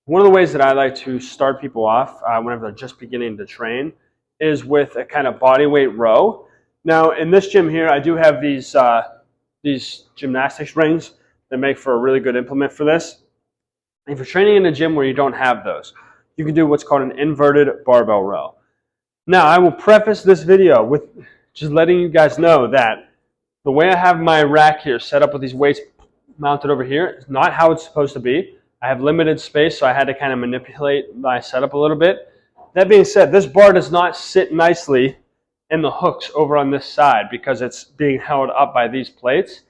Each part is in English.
One of the ways that I like to start people off whenever they're just beginning to train is with a kind of body weight row. Now, in this gym here, I do have these gymnastics rings that make for a really good implement for this. If you're training in a gym where you don't have those, you can do what's called an inverted barbell row. Now, I will preface this video with just letting you guys know that the way I have my rack here set up with these weights mounted over here is not how it's supposed to be. I have limited space, so I had to kind of manipulate my setup a little bit. That being said, this bar does not sit nicely in the hooks over on this side because it's being held up by these plates.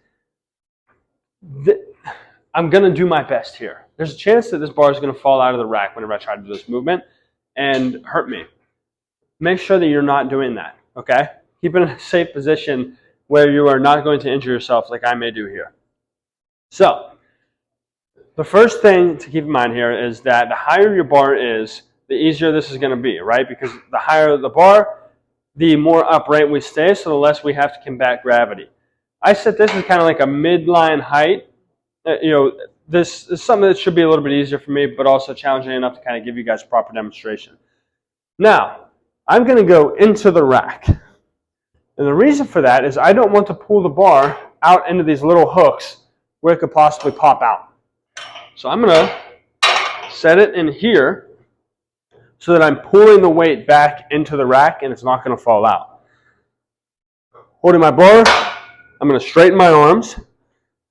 I'm going to do my best here. There's a chance that this bar is going to fall out of the rack whenever I try to do this movement and hurt me. Make sure that you're not doing that, okay? Keep it in a safe position where you are not going to injure yourself like I may do here. So, the first thing to keep in mind here is that the higher your bar is, the easier this is going to be, right? Because the higher the bar, the more upright we stay, so the less we have to combat gravity. I set this as kind of like a midline height. This is something that should be a little bit easier for me, but also challenging enough to kind of give you guys proper demonstration. Now, I'm going to go into the rack. And the reason for that is I don't want to pull the bar out into these little hooks where it could possibly pop out. So I'm going to set it in here so that I'm pulling the weight back into the rack and it's not going to fall out. Holding my bar, I'm going to straighten my arms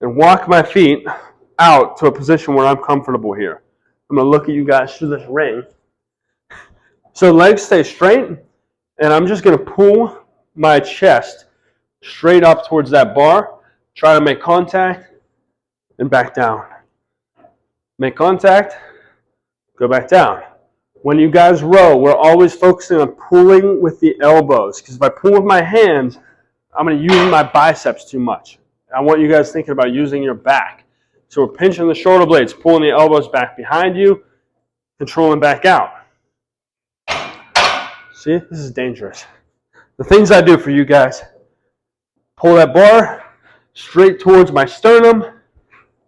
and walk my feet out to a position where I'm comfortable here. I'm going to look at you guys through this ring. So legs stay straight, and I'm just going to pull my chest straight up towards that bar, try to make contact, and back down. Make contact, go back down. When you guys row, we're always focusing on pulling with the elbows, because if I pull with my hands, I'm going to use my biceps too much. I want you guys thinking about using your back. So we're pinching the shoulder blades, pulling the elbows back behind you, controlling back out. See, this is dangerous. The things I do for you guys. Pull that bar straight towards my sternum,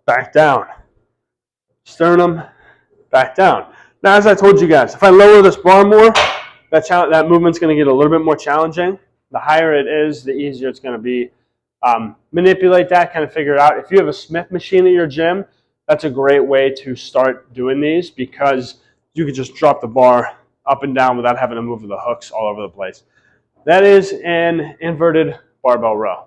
back down. Sternum, back down. Now, as I told you guys, if I lower this bar more, that movement's going to get a little bit more challenging. The higher it is, the easier it's going to be. Manipulate that, kind of figure it out. If you have a Smith machine at your gym, that's a great way to start doing these because you could just drop the bar up and down without having to move the hooks all over the place. That is an inverted barbell row.